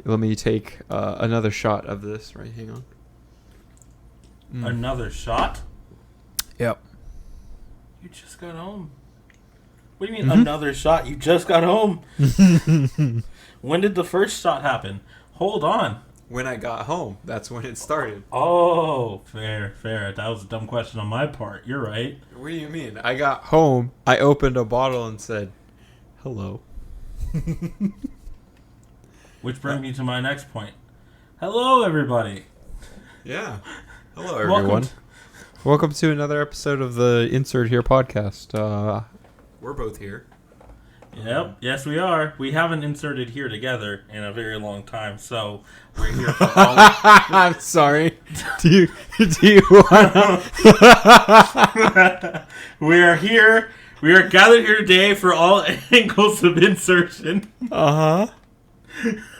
Let me take another shot of this. Right, hang on. Another shot? Yep. You just got home. What do you mean another shot? You just got home. When did the first shot happen? Hold on. When I got home, that's when it started. Oh, fair. That was a dumb question on my part. You're right. What do you mean? I got home, I opened a bottle and said, hello. Which brings me to my next point. Hello, everybody. Yeah. Hello, everyone. Welcome to another episode of the Insert Here podcast. We're both here. Yep. Yes, we are. We haven't inserted here together in a very long time, so we're here for all. I'm sorry. Do you want We are here. We are gathered here today for all angles of insertion. Uh-huh.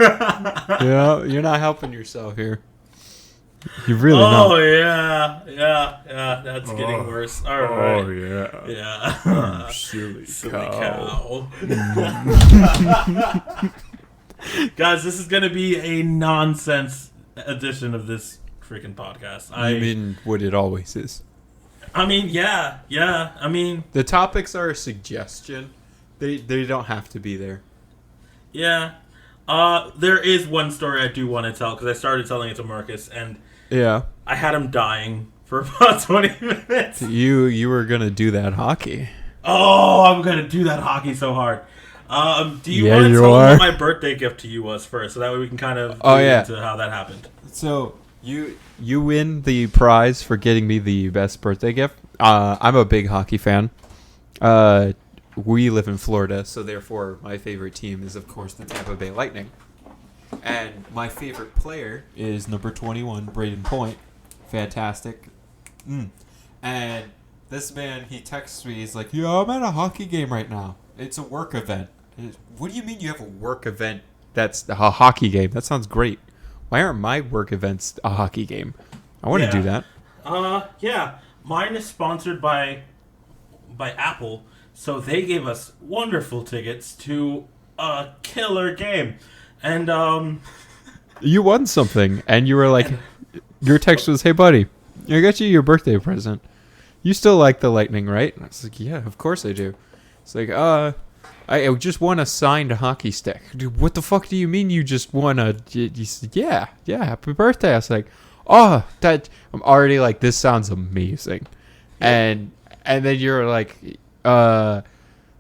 Yeah, you're not helping yourself here. You're really not. Oh, yeah. That's getting worse. All right. Oh, yeah. Yeah. Silly cow. Guys, this is going to be a nonsense edition of this freaking podcast. I mean, what it always is. Yeah. The topics are a suggestion. They don't have to be there. Yeah. There is one story I do want to tell, because I started telling it to Marcus, and Yeah. I had him dying for about 20 minutes. You were going to do that hockey. Oh, I'm going to do that hockey so hard. Do you Yeah, want to you tell are. him what my birthday gift to you was first, so that way we can kind of yeah. into how that happened? So, you win the prize for getting me the best birthday gift. I'm a big hockey fan. We live in Florida, so therefore my favorite team is, of course, the Tampa Bay Lightning. And my favorite player is number 21, Braden Point. Fantastic. And this man, he texts me, he's like, yo, I'm at a hockey game right now. It's a work event. What do you mean you have a work event that's a hockey game? That sounds great. Why aren't my work events a hockey game? I want to do that. Yeah. Mine is sponsored by Apple, so they gave us wonderful tickets to a killer game. And, You won something, and you were like, your text was, hey, buddy, I got you your birthday present. You still like the Lightning, right? And I was like, yeah, of course I do. It's like, I just won a signed hockey stick. Dude, what the fuck do you mean you just won a... You said, yeah, happy birthday. I was like, I'm already like, this sounds amazing. And then you're like, I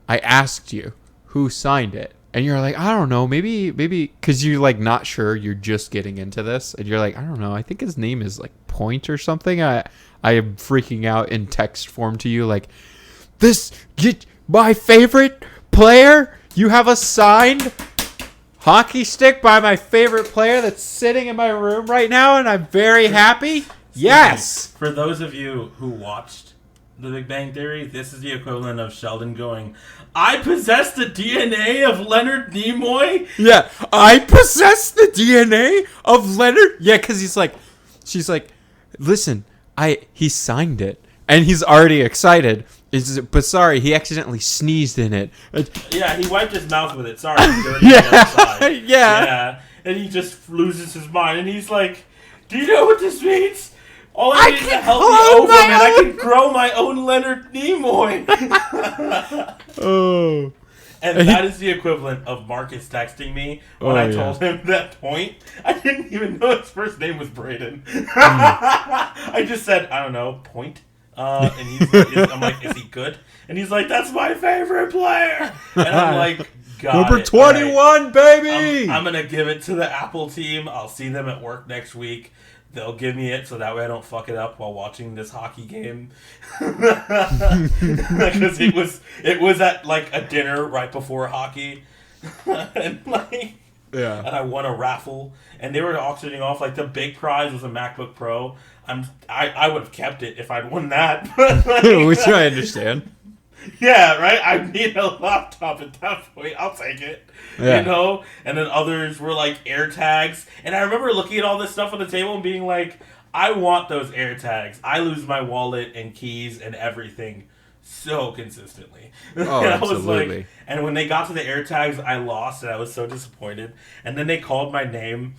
asked you who signed it. And you're like, I don't know, maybe, because you're like not sure, you're just getting into this, and you're like, I don't know, I think his name is like Point or something. I am freaking out in text form to you, like, my favorite player. You have a signed hockey stick by my favorite player that's sitting in my room right now, and I'm very happy. Yes. For those of you who watched The Big Bang Theory, this is the equivalent of Sheldon going, I possess the DNA of Leonard Nimoy? Yeah, I possess the DNA of Leonard. Yeah, because she's like, listen, he signed it, and he's already excited. But sorry, he accidentally sneezed in it. Yeah, he wiped his mouth with it. Sorry, dirty outside. Yeah. And he just loses his mind, and he's like, do you know what this means? All I need is a healthy ovum, and I can grow my own Leonard Nimoy. Oh. And that is the equivalent of Marcus texting me when I told him that Point. I didn't even know his first name was Braden. I just said, I don't know, Point. And I'm like, is he good? And he's like, that's my favorite player. And I'm like, got Number 21, right, baby! I'm going to give it to the Apple team. I'll see them at work next week. They'll give me it so that way I don't fuck it up while watching this hockey game. Because it was at like a dinner right before hockey. And I won a raffle, and they were auctioning off like the big prize was a MacBook Pro. I would have kept it if I'd won that. Which I understand. Yeah, right? I need a laptop at that point. I'll take it. Yeah. You know? And then others were like AirTags. And I remember looking at all this stuff on the table and being like, I want those AirTags. I lose my wallet and keys and everything so consistently. Oh, And I was absolutely. like, and when they got to the air tags, I lost, and I was so disappointed. And then they called my name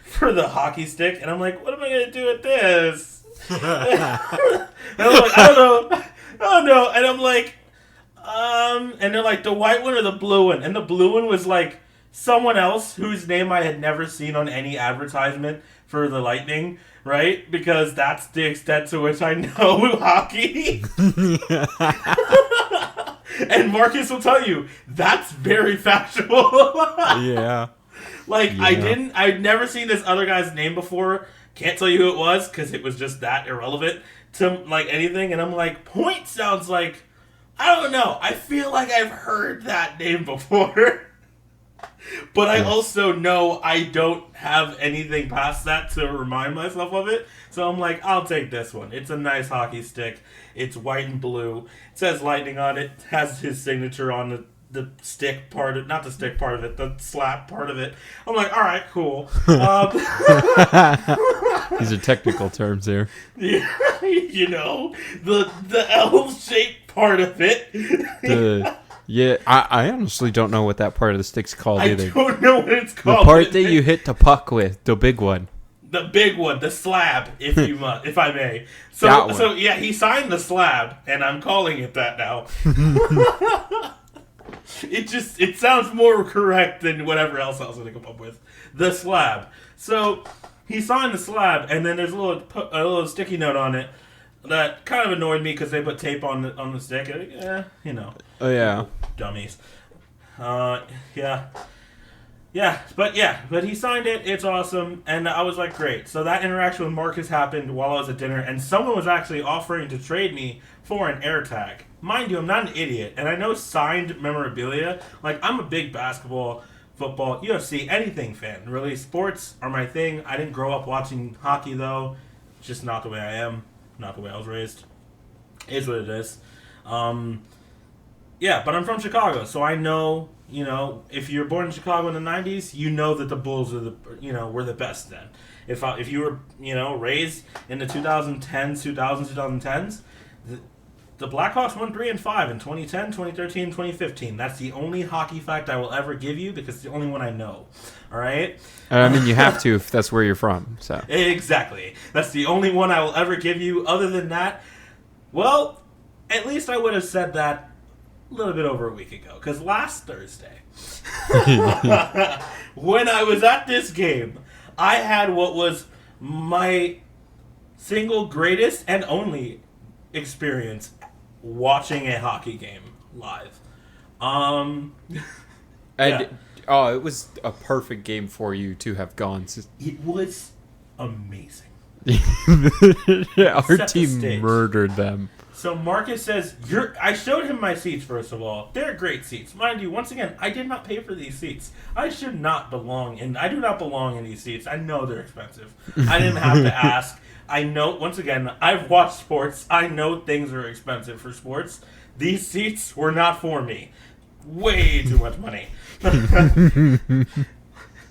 for the hockey stick, and I'm like, what am I gonna do with this? And I'm like, I don't know. And I'm like, and they're like, the white one or the blue one? And the blue one was like someone else whose name I had never seen on any advertisement for the Lightning, right? Because that's the extent to which I know hockey. And Marcus will tell you, that's very factual. Yeah. Like, Yeah. I'd never seen this other guy's name before. Can't tell you who it was because it was just that irrelevant to like anything. And I'm like, Point sounds like, I don't know. I feel like I've heard that name before. But I Yes. also know I don't have anything past that to remind myself of it. So I'm like, I'll take this one. It's a nice hockey stick. It's white and blue. It says Lightning on it. It has his signature on the stick part of not the stick part of it, the slap part of it. I'm like, all right, cool. These are technical terms here. You know, the L-shaped part of it. Yeah, I honestly don't know what that part of the stick's called I either. don't know what it's The called. part that you hit the puck with, the big one. The big one, the slab, if I may. That one. So yeah, he signed the slab, and I'm calling it that now. It sounds more correct than whatever else I was going to come up with. The slab. So he signed the slab, and then there's a little sticky note on it that kind of annoyed me because they put tape on the stick. Yeah, you know. Oh yeah. Dummies. Yeah, but he signed it. It's awesome, and I was like, great. So that interaction with Marcus happened while I was at dinner, and someone was actually offering to trade me for an AirTag. Mind you, I'm not an idiot, and I know signed memorabilia. Like, I'm a big basketball, football, UFC, anything fan. Really, sports are my thing. I didn't grow up watching hockey though. It's just not the way I am. Not the way I was raised. It is what it is. Yeah, but I'm from Chicago, so I know, you know, if you're born in Chicago in the 90s, you know that the Bulls are were the best then. If you were, raised in the 2010s, the Blackhawks won 3-5 in 2010, 2013, 2015. That's the only hockey fact I will ever give you because it's the only one I know. All right? I mean, you have to if that's where you're from. So Exactly. That's the only one I will ever give you. Other than that, well, at least I would have said that a little bit over a week ago. Because last Thursday, when I was at this game, I had what was my single greatest and only experience watching a hockey game live. and Yeah. it was a perfect game for you to have gone. It was amazing. Our Set the team stage. murdered them. So Marcus says, I showed him my seats, first of all. They're great seats. Mind you, once again, I did not pay for these seats. I do not belong in these seats. I know they're expensive. I didn't have to ask. I know, once again, I've watched sports. I know things are expensive for sports. These seats were not for me. Way too much money.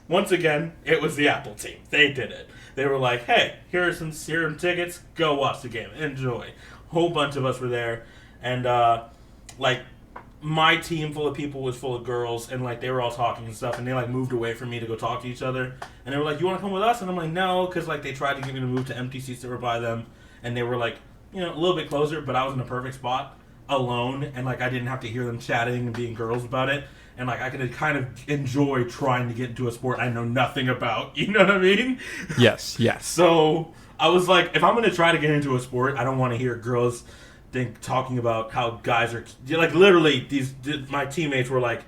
Once again, it was the Apple team. They did it. They were like, hey, here are some serum tickets. Go watch the game. Enjoy. Whole bunch of us were there. And, my team full of people was full of girls. And, they were all talking and stuff. And they, moved away from me to go talk to each other. And they were like, you want to come with us? And I'm like, no. Because, they tried to get me to move to empty seats that were by them. And they were, a little bit closer. But I was in a perfect spot. Alone. And, I didn't have to hear them chatting and being girls about it. And, I could kind of enjoy trying to get into a sport I know nothing about. You know what I mean? Yes. So I was like, if I'm going to try to get into a sport, I don't want to hear girls talking about how guys are... literally, my teammates were like,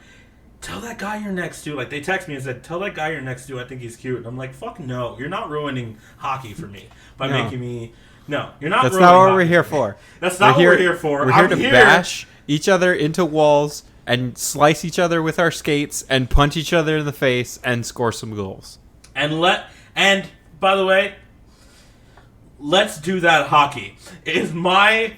tell that guy you're next to... they text me and said, tell that guy you're next to, I think he's cute. And I'm like, fuck no. You're not ruining hockey for me by making me... No, you're not That's ruining not what hockey we're here for me. for. That's not what we're here for. We're here to bash each other into walls and slice each other with our skates and punch each other in the face and score some goals. And by the way, let's do that hockey. It's my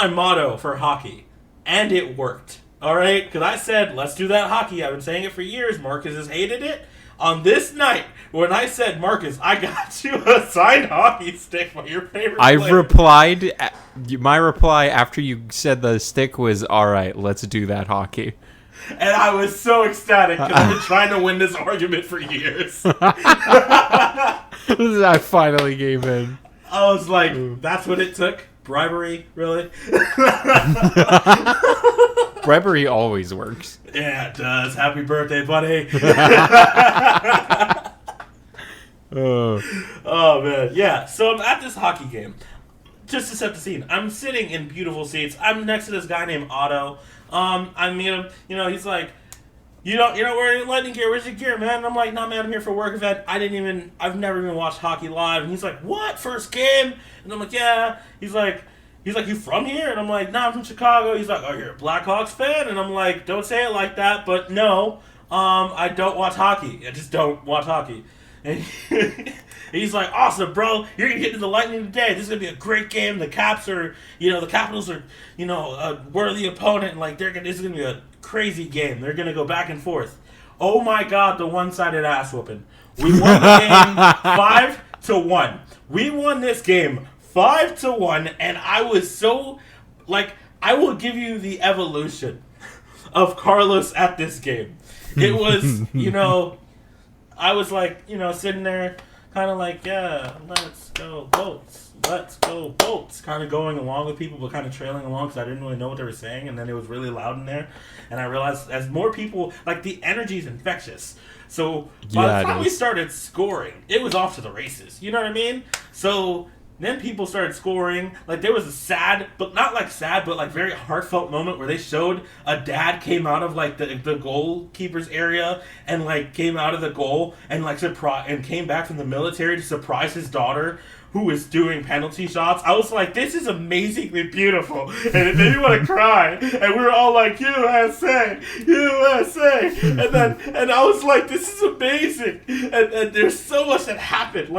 motto for hockey. And it worked. Alright? Because I said, let's do that hockey. I've been saying it for years. Marcus has hated it. on this night when I said, Marcus, I got you a signed hockey stick by your favorite I player. replied. My reply after you said the stick was, "All right, let's do that hockey." And I was so ecstatic because I've been trying to win this argument for years. I finally gave in. I was like, that's what it took? Bribery, really? Bribery always works. Yeah, it does. Happy birthday, buddy. Oh, man. Yeah, so I'm at this hockey game. Just to set the scene, I'm sitting in beautiful seats. I'm next to this guy named Otto. I meet him. He's like, you're not wearing Lightning gear. Where's your gear, man? And I'm like, nah, man, I'm here for a work event. I've never even watched hockey live. And he's like, what? First game? And I'm like, yeah. He's like, you from here? And I'm like, nah, I'm from Chicago. He's like, oh, you're a Blackhawks fan? And I'm like, don't say it like that, but no, I don't watch hockey. I just don't watch hockey. And he's like, awesome, bro. You're going to get to the Lightning today. This is going to be a great game. The Caps are, the Capitals are, a worthy opponent. And, like, this is going to be a crazy game. They're going to go back and forth. Oh, my God, the one-sided ass whooping. We won the game 5-1. We won this game 5-1, and I was so, I will give you the evolution of Carlos at this game. It was, I was sitting there kind of like, yeah, let's go Bolts. Let's go Bolts. Kind of going along with people, but kind of trailing along because I didn't really know what they were saying. And then it was really loud in there. And I realized as more people, the energy is infectious. So by the time we started scoring, it was off to the races. You know what I mean? So then people started scoring. There was a sad, but not sad, but very heartfelt moment where they showed a dad came out of the goalkeeper's area and came out of the goal and and came back from the military to surprise his daughter who was doing penalty shots. I was like, this is amazingly beautiful, and it made me want to cry. And we were all like, USA, USA, and I was like, this is amazing. And there's so much that happened,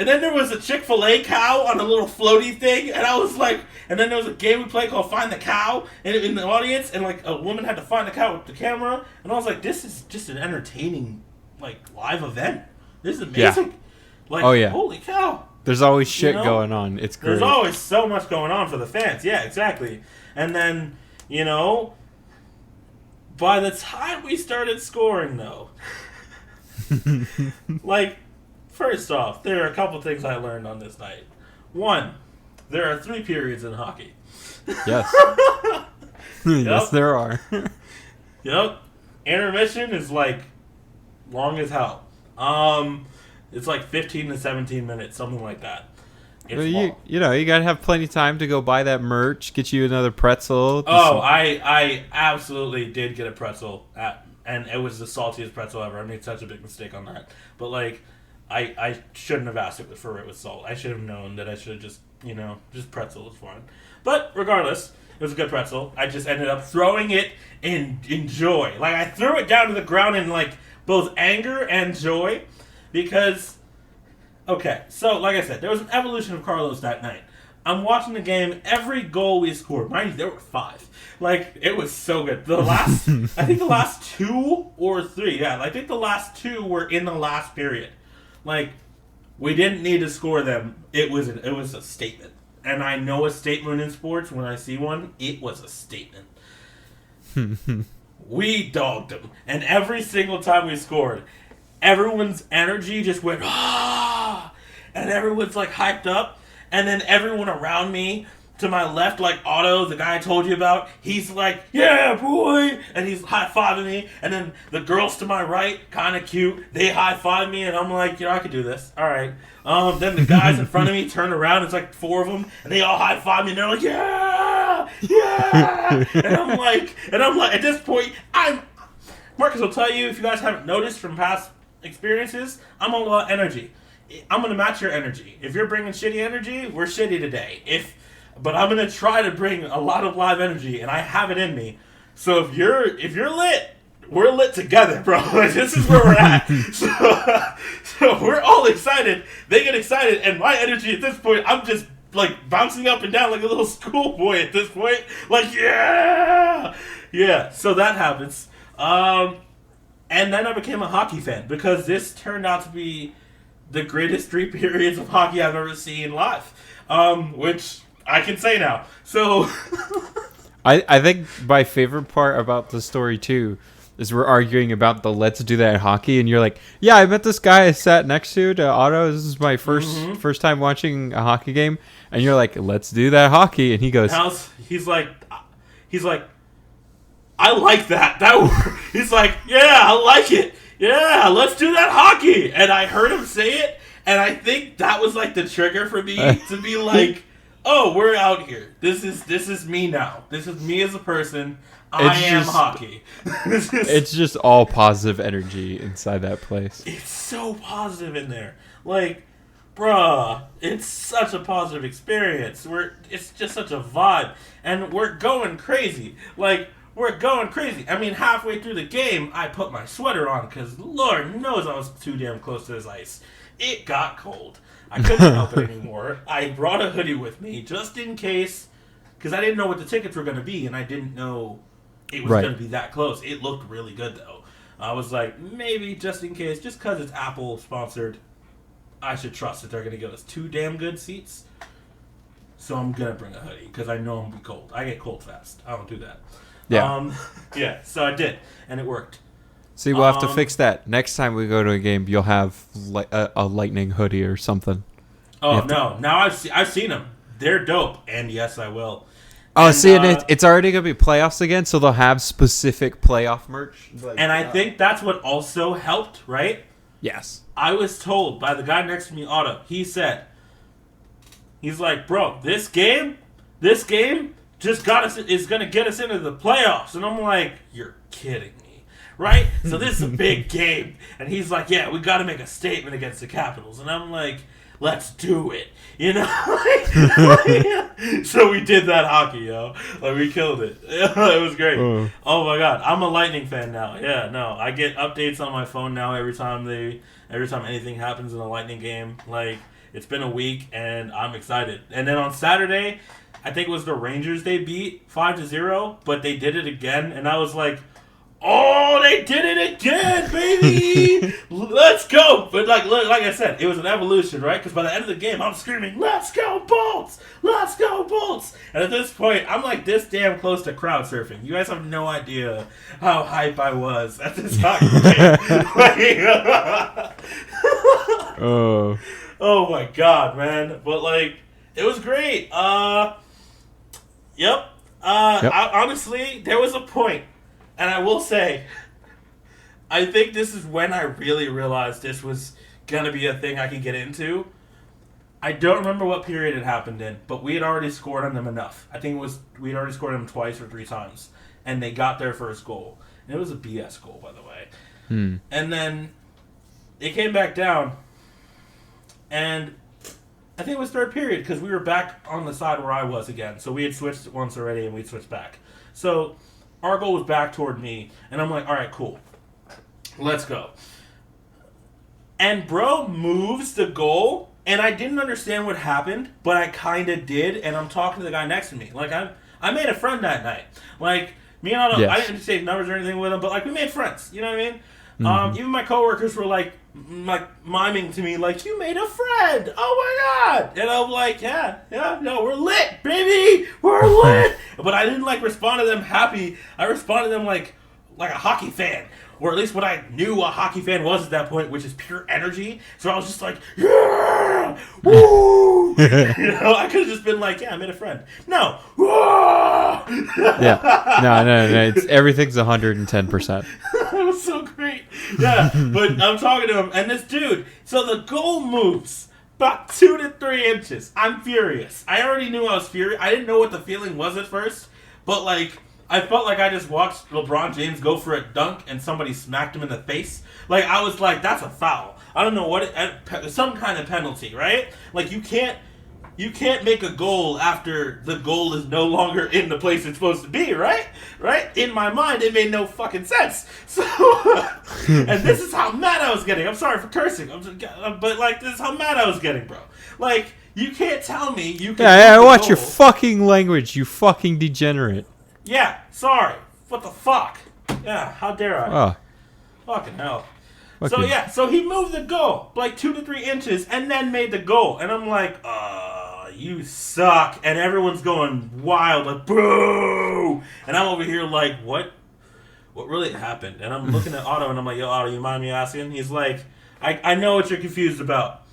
and then there was a Chick-fil-A cow on a little floaty thing, and I was like, and then there was a game we played called Find the Cow in the audience, and a woman had to find the cow with the camera, and I was like, this is just an entertaining, live event. This is amazing. Yeah. Holy cow. There's always shit going on. It's great. There's always so much going on for the fans. Yeah, exactly. And then, by the time we started scoring, though, first off, there are a couple things I learned on this night. One, there are 3 periods in hockey. Yes. Yes, there are. Yep. Intermission is long as hell. It's 15 to 17 minutes, something like that. It's long. You gotta have plenty of time to go buy that merch, get you another pretzel. I absolutely did get a pretzel, and it was the saltiest pretzel ever. I made such a big mistake on that. But I shouldn't have asked it for it with salt. I should have known that I should have just pretzel is fine. But regardless, it was a good pretzel. I just ended up throwing it in joy. I threw it down to the ground in both anger and joy because, okay, so like I said, there was an evolution of Carlos that night. I'm watching the game. Every goal we scored, mind you, there were 5. It was so good. The last, I think the last 2 or 3, yeah, I think the last 2 were in the last period. We didn't need to score them. It was a statement. And I know a statement in sports when I see one. It was a statement. We dogged them. And every single time we scored, everyone's energy just went, ah! And everyone's hyped up. And then everyone around me, to my left, Otto, the guy I told you about, he's like, yeah, boy! And he's high-fiving me. And then the girls to my right, kind of cute, they high-five me, and I'm like, I could do this. All right. Then the guys in front of me turn around, it's 4 of them, and they all high-five me, and they're like, yeah! Yeah! and I'm like, at this point, Marcus will tell you, if you guys haven't noticed from past experiences, I'm all about energy. I'm going to match your energy. If you're bringing shitty energy, we're shitty today. But I'm gonna try to bring a lot of live energy, and I have it in me. So if you're lit, we're lit together, bro. This is where we're at. So we're all excited. They get excited, and my energy at this point, I'm just bouncing up and down like a little schoolboy at this point. Yeah. So that happens. And then I became a hockey fan because this turned out to be the greatest 3 periods of hockey I've ever seen live, which I can say now. So, I think my favorite part about the story too is we're arguing about the let's do that hockey, and you're like, yeah, I met this guy I sat next to Otto. This is my first time watching a hockey game, and you're like, let's do that hockey, and he goes, he's like, I like that. He's like, yeah, I like it. Yeah, let's do that hockey. And I heard him say it, and I think that was like the trigger for me to be like, oh, we're out here. This is me now. This is me as a person. I am hockey. It's just all positive energy inside that place. It's so positive in there. Like, bruh, it's such a positive experience. It's just such a vibe. And we're going crazy. Like, we're going crazy. I mean, halfway through the game, I put my sweater on because Lord knows I was too damn close to this ice. It got cold. I couldn't help it anymore. I brought a hoodie with me just in case because I didn't know what the tickets were going to be and I didn't know it was going to be that close. It looked really good, though. I was like, maybe just in case, just because it's Apple sponsored, I should trust that they're going to give us 2 damn good seats. So I'm going to bring a hoodie because I know I'm going to be cold. I get cold fast. I don't do that. Yeah. Yeah, so I did, and it worked. See, we'll have to fix that. Next time we go to a game, you'll have a Lightning hoodie or something. Oh, no. Now I've seen them. They're dope, and yes, I will. Oh, and, see, and it's already going to be playoffs again, so they'll have specific playoff merch. And I think that's what also helped, right? Yes. I was told by the guy next to me, Otto, he's like, bro, this game just is going to get us into the playoffs. And I'm like, you're kidding me, right? So this is a big game. And he's like, yeah, we got to make a statement against the Capitals. And I'm like, let's do it. You know? So we did that hockey, yo. Like, we killed it. It was great. Oh, my God. I'm a Lightning fan now. Yeah, no. I get updates on my phone now every time anything happens in a Lightning game. Like, it's been a week, and I'm excited. And then on Saturday, I think it was the Rangers they beat 5-0, but they did it again, and I was like, oh, they did it again, baby! Let's go! But like I said, it was an evolution, right? Because by the end of the game, I'm screaming, let's go, Bolts! Let's go, Bolts! And at this point, I'm like this damn close to crowd surfing. You guys have no idea how hype I was at this hockey game. Oh my God, man. But like, it was great. Yep. Honestly, there was a point, and I will say, I think this is when I really realized this was gonna be a thing I could get into. I don't remember what period it happened in, but we had already scored on them enough. I think we'd already scored on them 2 or 3 times, and they got their first goal. And it was a BS goal, by the way. And then it came back down, and I think it was 3rd period because we were back on the side where I was again. So we had switched once already and we'd switched back. So our goal was back toward me. And I'm like, all right, cool. Let's go. And bro moves the goal. And I didn't understand what happened, but I kind of did. And I'm talking to the guy next to me. Like, I made a friend that night. Like, me and Otto, I didn't say numbers or anything with him, but like, we made friends. You know what I mean? Even my coworkers were like miming to me, like, you made a friend. Oh my God. And I'm like, yeah, no, we're lit, baby. We're lit. But I didn't like respond to them happy. I responded to them like a hockey fan. Or at least what I knew a hockey fan was at that point, which is pure energy. So I was just like, yeah, woo. I could have just been like, yeah, I made a friend. No. Yeah. No. Everything's 110%. It was so great. Yeah, but I'm talking to him, and this dude, so the goal moves about 2 to 3 inches. I'm furious. I already knew I was furious. I didn't know what the feeling was at first, but like, I felt like I just watched LeBron James go for a dunk and somebody smacked him in the face. Like, I was like, that's a foul. I don't know what some kind of penalty, right? Like, you can't make a goal after the goal is no longer in the place it's supposed to be, right? Right? In my mind, it made no fucking sense. So, and this is how mad I was getting. I'm sorry for cursing, but like, this is how mad I was getting, bro. Like, you can't tell me you can. Yeah, watch your fucking language, you fucking degenerate. Yeah, sorry. What the fuck? Yeah, how dare I? Fucking hell. Okay. So yeah, so he moved the goal like 2 to 3 inches and then made the goal. And I'm like, you suck. And everyone's going wild, like, boo! And I'm over here like, what really happened? And I'm looking at Otto and I'm like, yo, Otto, you mind me asking? He's like, I know what you're confused about.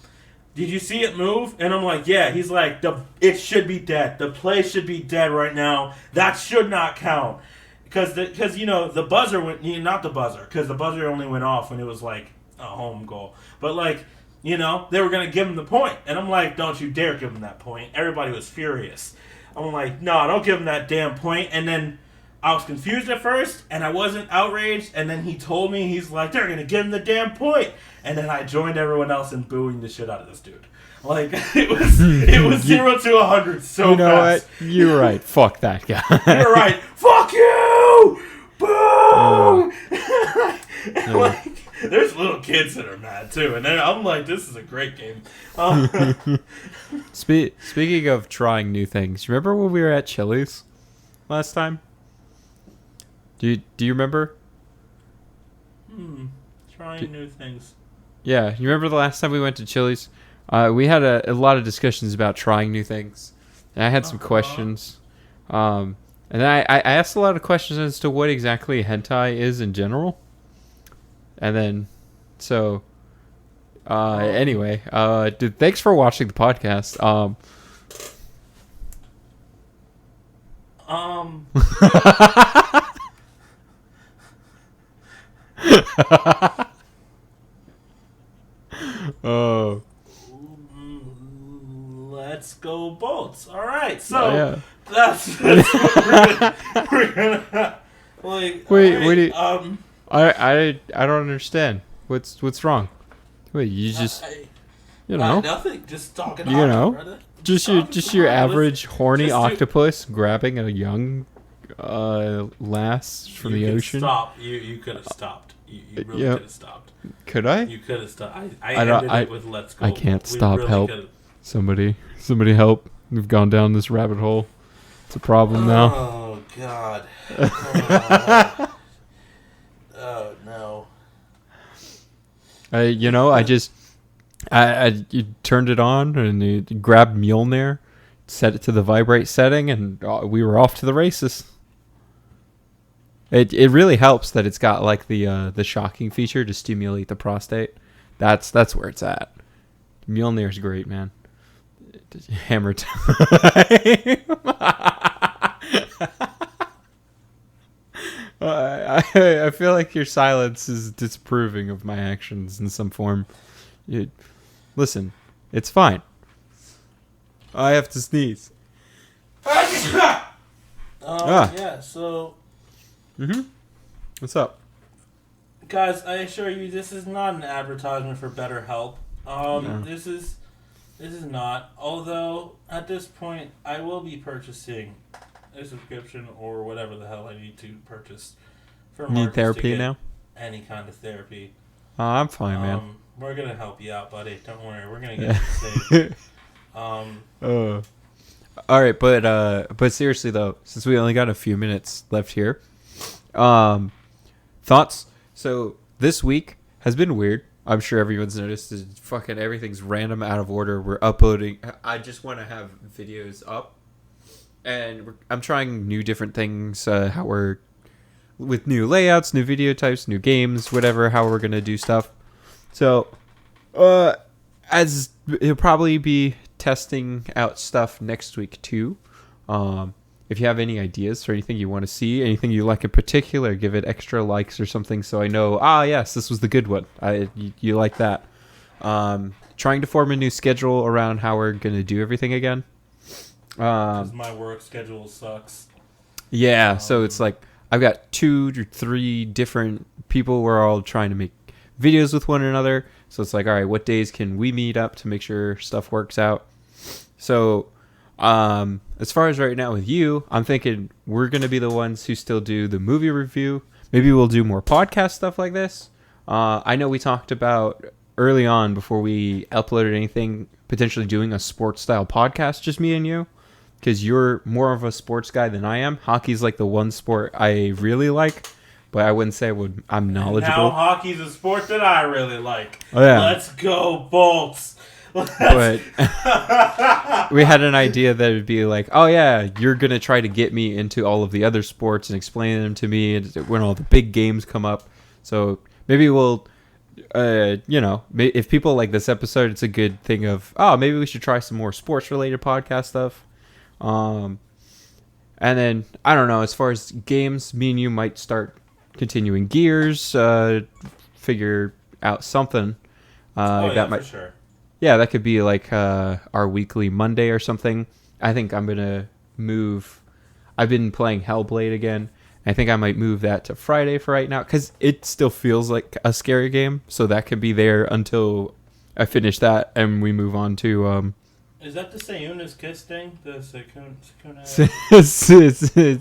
Did you see it move? And I'm like, yeah. He's like, it should be dead. The play should be dead right now. That should not count. Because you know, the buzzer went, not the buzzer, because the buzzer only went off when it was like a home goal. But like, you know, they were going to give him the point. And I'm like, don't you dare give him that point. Everybody was furious. I'm like, no, don't give him that damn point. And then I was confused at first, and I wasn't outraged. And then he told me, he's like, they're going to give him the damn point. And then I joined everyone else in booing the shit out of this dude. Like, it was 0 to 100 so you know fast. what? You're right. Fuck that guy. You're right. Fuck you! Boo! Like, there's little kids that are mad too, and then I'm like, this is a great game. Speaking of trying new things, remember when we were at Chili's last time? Do you remember? Trying new things. Yeah, you remember the last time we went to Chili's? We had a lot of discussions about trying new things, and I had some questions. And then I asked a lot of questions as to what exactly hentai is in general. And then, so, anyway, thanks for watching the podcast. Oh. Let's go Bolts. All right, so Yeah. that's what we're gonna like. Wait, right, wait. I don't understand. What's wrong? Wait, you just you know nothing. Just talking. You know, brother. just your average horny octopus grabbing a young lass from the ocean. Stop. You could have stopped. You really could have stopped. Could I? You could have stopped. I ended it with let's go. I can't stop. Really Help. could've. Somebody help. We've gone down this rabbit hole. It's a problem now. Oh, God. Oh, no. You turned it on and you grabbed Mjolnir, set it to the vibrate setting, and we were off to the races. It really helps that it's got like the shocking feature to stimulate the prostate. That's where it's at. Mjolnir's great, man. Hammer time. I feel like your silence is disapproving of my actions in some form. Listen, it's fine. I have to sneeze. Yeah, so... What's up? Guys, I assure you, this is not an advertisement for BetterHelp. No. This is not. Although, at this point, I will be purchasing a subscription or whatever the hell I need to purchase for Need therapy now? any kind of therapy. I'm fine, man. We're gonna help you out, buddy. Don't worry. We're gonna get you safe. All right, but seriously though, since we only got a few minutes left here, thoughts. So this week has been weird. I'm sure everyone's noticed. Fucking everything's random, out of order. We're uploading. I just want to have videos up, and I'm trying new different things. How we're with new layouts, new video types, new games, whatever. How we're gonna do stuff. So, as it'll probably be testing out stuff next week too. If you have any ideas for anything you want to see, anything you like in particular, give it extra likes or something so I know, yes, this was the good one. You like that. Trying to form a new schedule around how we're going to do everything again. Because my work schedule sucks. Yeah, so it's like I've got 2 or 3 different people. We're all trying to make videos with one another. So it's like, all right, what days can we meet up to make sure stuff works out? So as far as right now with you, I'm thinking we're going to be the ones who still do the movie review. Maybe we'll do more podcast stuff like this. I know we talked about early on before we uploaded anything, potentially doing a sports style podcast, just me and you, because you're more of a sports guy than I am. Hockey's like the one sport I really like, but I wouldn't say I'm Now knowledgeable. hockey's a sport that I really like. Oh, yeah. Let's go Bolts. But we had an idea that it'd be like, oh yeah, you're gonna try to get me into all of the other sports and explain them to me when all the big games come up. So maybe we'll, if people like this episode, it's a good thing of, oh, maybe we should try some more sports related podcast stuff. And then I don't know, as far as games, me and you might start continuing Gears, figure out something. That might, for sure. Yeah, that could be like our weekly Monday or something. I think I'm going to move. I've been playing Hellblade again. I think I might move that to Friday for right now because it still feels like a scary game. So that could be there until I finish that and we move on to... Is that the Sayuna's Kiss thing? The Sakuna...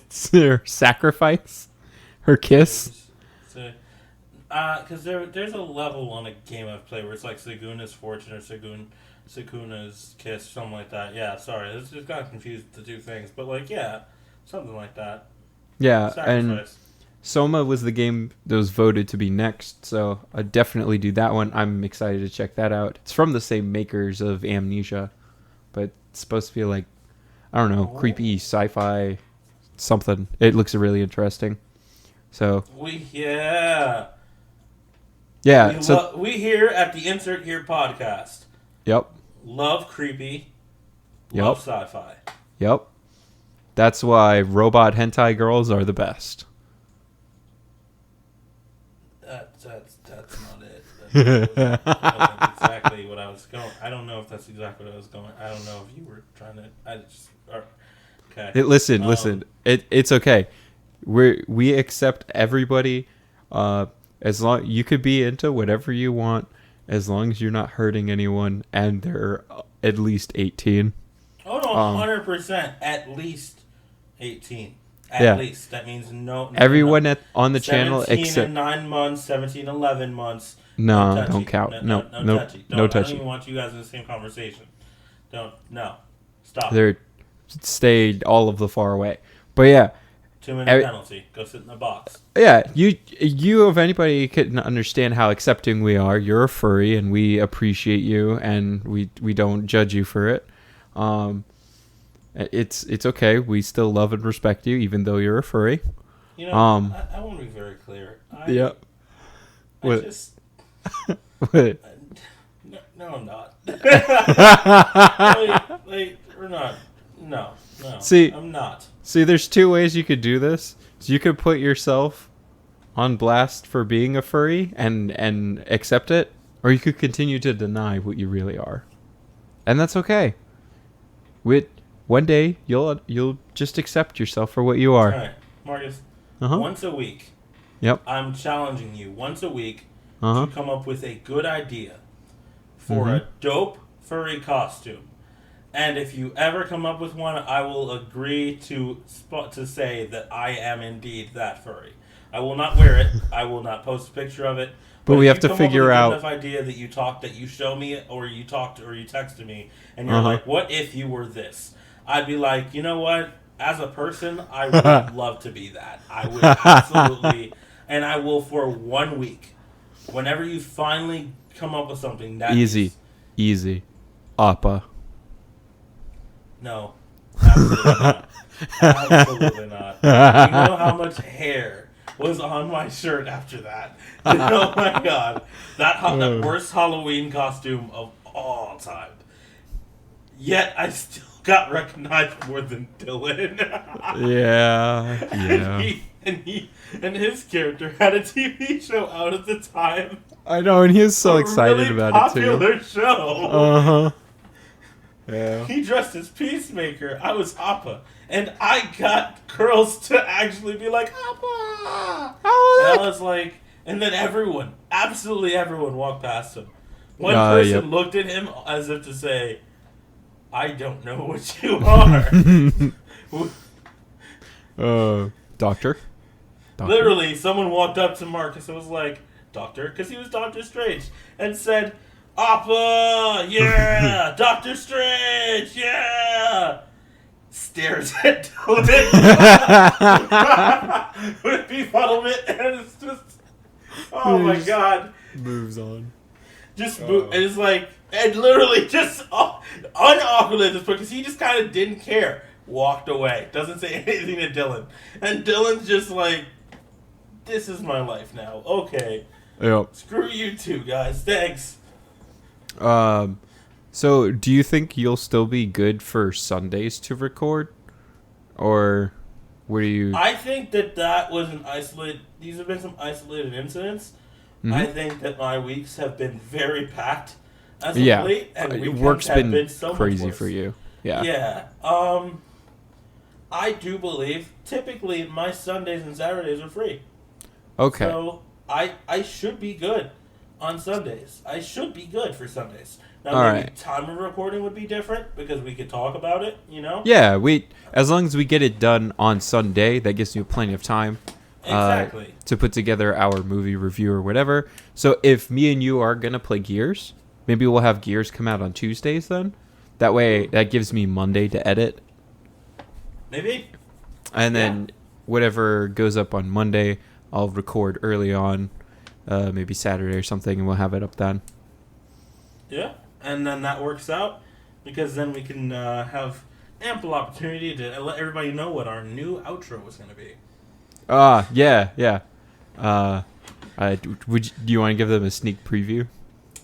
it's her sacrifice? Her kiss? Because there's a level on a game I've played where it's like Saguna's Fortune or Sakuna's Kiss, something like that. Yeah, sorry, this just got confused the two things, but like, yeah, something like that. Yeah, Sacrifice. and Soma was the game that was voted to be next, so I'd definitely do that one. I'm excited to check that out. It's from the same makers of Amnesia, but it's supposed to be like, I don't know, creepy sci-fi something. It looks really interesting. So we here at the Insert Here podcast. Yep. Love creepy. Love sci-fi. Yep. That's why robot hentai girls are the best. That's not it. That wasn't exactly what I was going. I don't know if that's exactly what I was going. I don't know if you were trying to. Okay. Listen. It's okay. We accept everybody. As long you could be into whatever you want, as long as you're not hurting anyone and they're at least 18. Oh no, 100%. At least 18. At least that means no. Everyone on the channel 17 except and 9 months, 17, 11 months. No, don't count. No touchy. No touchy. I don't even want you guys in the same conversation. No. Stop. They're stayed all of the far away. But yeah. 2-minute penalty. Go sit in the box. Yeah, you of anybody can understand how accepting we are. You're a furry, and we appreciate you, and we don't judge you for it. It's okay. We still love and respect you, even though you're a furry. You know, I want to be very clear. Yeah. I just. What? No, I'm not. We're not. No. See, I'm not. See, there's two ways you could do this. So you could put yourself on blast for being a furry and accept it, or you could continue to deny what you really are, and that's okay. One day you'll just accept yourself for what you are. All right, Marcus. Once a week. Yep. I'm challenging you once a week to come up with a good idea for a dope furry costume. And if you ever come up with one, I will agree to say that I am indeed that furry. I will not wear it. I will not post a picture of it. But we have to figure out enough idea that you show me it, or you talked or you texted me, and you're like, "What if you were this?" I'd be like, you know what? As a person, I would love to be that. I would absolutely, and I will for 1 week. Whenever you finally come up with something that easy, Appa. No, absolutely not. Absolutely not. You know how much hair was on my shirt after that? Oh my god, that worst Halloween costume of all time. Yet I still got recognized more than Dylan. Yeah. And his character had a TV show out at the time. I know, and he was so excited about it too. Popular show. Yeah. He dressed as Peacemaker. I was Appa. And I got girls to actually be like, Appa! And I was like, and then absolutely everyone walked past him. One person looked at him as if to say, I don't know what you are. Doctor? Literally, someone walked up to Marcus and was like, Doctor? Because he was Doctor Strange. And said, Appa! Yeah! Doctor Strange! Yeah! stares at Dylan with befuddlement, and it's just, oh my god. Moves on. Just move, and it's like, and literally just unawkward at this point, because he just kind of didn't care. Walked away. Doesn't say anything to Dylan. And Dylan's just like, this is my life now. Okay. Yep. Screw you two, guys. Thanks. So do you think you'll still be good for Sundays to record? Or were you... I think that was an isolated... These have been some isolated incidents. Mm-hmm. I think that my weeks have been very packed as of late. And work's been so crazy for you. Yeah. Yeah. I do believe typically my Sundays and Saturdays are free. Okay. So I should be good on Sundays. I should be good for Sundays. Now maybe time of recording would be different because we could talk about it, you know? Yeah, as long as we get it done on Sunday, that gives you plenty of time. Exactly. To put together our movie review or whatever. So if me and you are gonna play Gears, maybe we'll have Gears come out on Tuesdays then. That way, that gives me Monday to edit. Maybe. And then whatever goes up on Monday, I'll record early on, maybe Saturday or something, and we'll have it up then. Yeah, and then that works out because then we can have ample opportunity to let everybody know what our new outro is going to be. Yeah. Do you want to give them a sneak preview?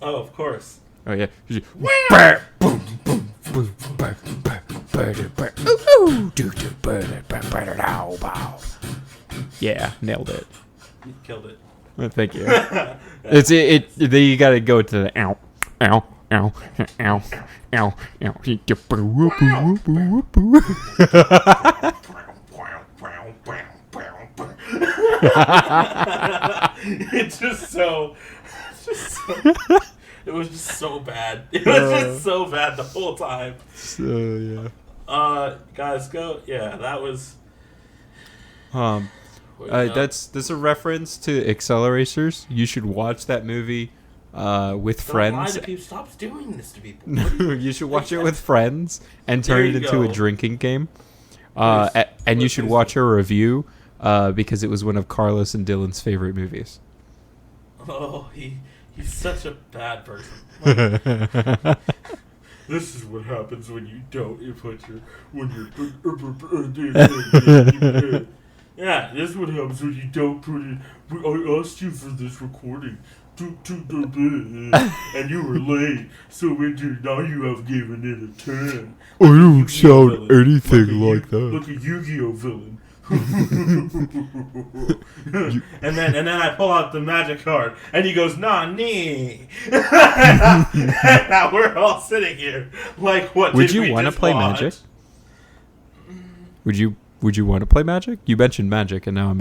Oh, of course. Oh yeah. Yeah, nailed it. You killed it. Well, thank you. Then you gotta go to the ow, ow, ow, ow, ow, It's just so. It was just so bad. It was just so bad the whole time. So yeah. Guys, go. Yeah, that was. That's a reference to Acceleracers. You should watch that movie with friends. Lie to people. Stop doing this to people. You should watch it with friends and turn it into a drinking game. And you should watch a review because it was one of Carlos and Dylan's favorite movies. Oh, he's such a bad person. This is what happens when you don't put your yeah, this is what happens when you don't put it. I asked you for this recording, and you were late. So now you have given it a 10. I don't sound anything like that. Like a Yu-Gi-Oh villain. and then I pull out the magic card, and he goes, "Nani?" And now we're all sitting here like, what? Would you want to play Magic? Would you want to play Magic? You mentioned Magic, and now I'm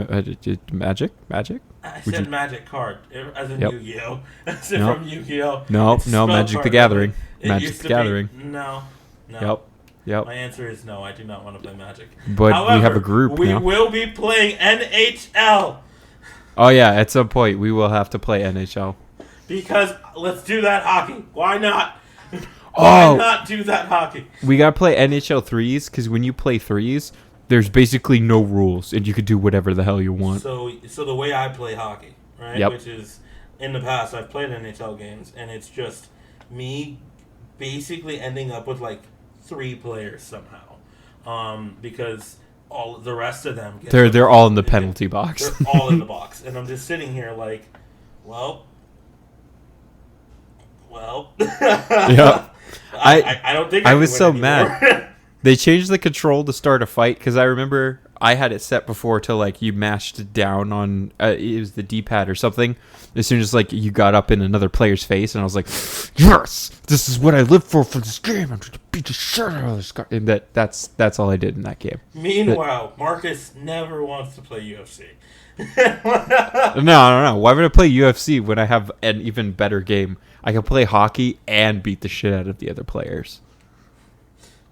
Magic. I said Magic card, as in Yu-Gi-Oh. As in from Yu-Gi-Oh. No, Magic the Gathering. Magic the Gathering. No. Yep. My answer is no. I do not want to play Magic. But however, we have a group we now. will be playing NHL. Oh yeah, at some point we will have to play NHL. Because let's do that hockey. Why not? Why not do that hockey? We gotta play NHL 3s because when you play 3s, there's basically no rules and you can do whatever the hell you want. So the way I play hockey, right? Yep. Which is, in the past, I've played NHL games, and it's just me basically ending up with like 3 players somehow, because all the rest of them they're all in the penalty box. They're all in the box, and I'm just sitting here like, well. Yeah. I don't think I was so mad. They changed the control to start a fight because I remember I had it set before to like you mashed down on it was the D-pad or something. As soon as like you got up in another player's face, and I was like, "Yes, this is what I live for this game. I'm going to beat the shit out of this guy." And that's all I did in that game. Meanwhile, Marcus never wants to play UFC. No. Why would I play UFC when I have an even better game? I can play hockey and beat the shit out of the other players.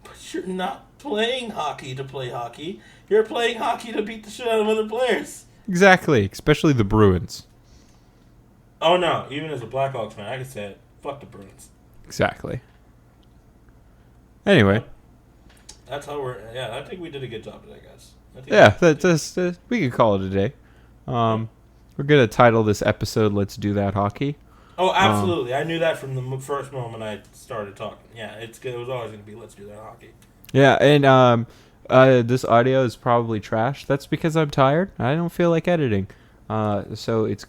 But you're not playing hockey to play hockey. You're playing hockey to beat the shit out of other players. Exactly, especially the Bruins. Oh no, even as a Blackhawks fan, I can say it. Fuck the Bruins. Exactly. Anyway. That's how we're. Yeah, I think we did a good job today, guys. Yeah, that's we could call it a day. We're gonna title this episode "Let's Do That Hockey." Oh, absolutely! I knew that from the first moment I started talking. Yeah, it's good. It was always gonna be "Let's Do That Hockey." Yeah, and this audio is probably trash. That's because I'm tired. I don't feel like editing. So it's.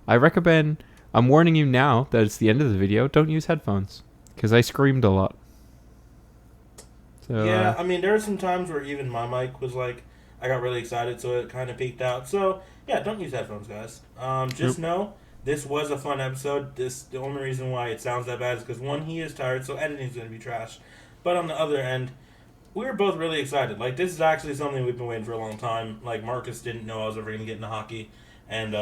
I recommend. I'm warning you now that it's the end of the video. Don't use headphones because I screamed a lot. So, yeah, I mean, there are some times where even my mic was like, I got really excited, so it kind of peaked out. So yeah, don't use headphones, guys. Just know this was a fun episode. The only reason why it sounds that bad is because one, he is tired, so editing's gonna be trash. But on the other end, we were both really excited. Like, this is actually something we've been waiting for a long time. Like, Marcus didn't know I was ever gonna get into hockey, and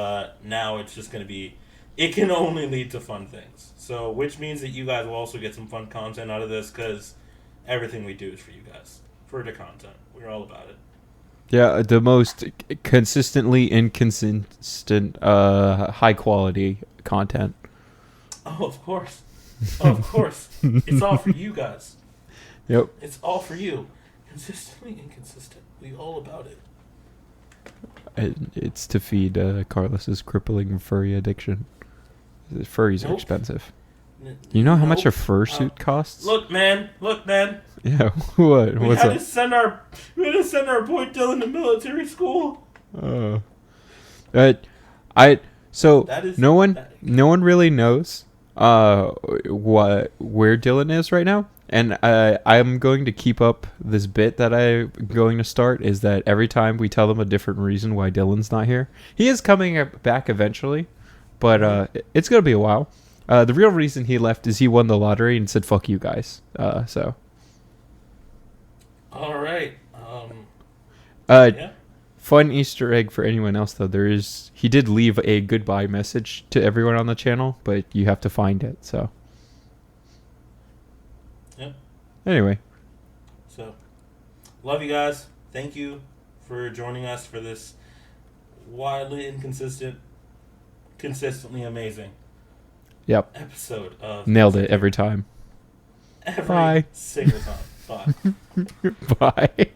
now it's just gonna be. It can only lead to fun things. So, which means that you guys will also get some fun content out of this, because everything we do is for you guys. For the content. We're all about it. yeah, the most consistently inconsistent, high quality content. Oh, of course. Of course. It's all for you guys. Yep. It's all for you. Consistently inconsistent. We all about it. It's to feed Carlos's crippling furry addiction. Furries are expensive. You know how much a fursuit costs? Look, man. Yeah. What? We What's had up? to send our boy Dylan to military school. So That is no one pathetic. really knows where Dylan is right now, and I'm going to keep up this bit that I'm going to start. Is that every time we tell them a different reason why Dylan's not here, he is coming back eventually, but it's gonna be a while. The real reason he left is he won the lottery and said "fuck you guys." So. All right. Yeah. Fun Easter egg for anyone else though. He did leave a goodbye message to everyone on the channel, but you have to find it. So. Yep. Anyway. So, love you guys. Thank you for joining us for this wildly inconsistent, consistently amazing Yep. episode of Nailed it every time. every Bye. single time. Bye. Bye.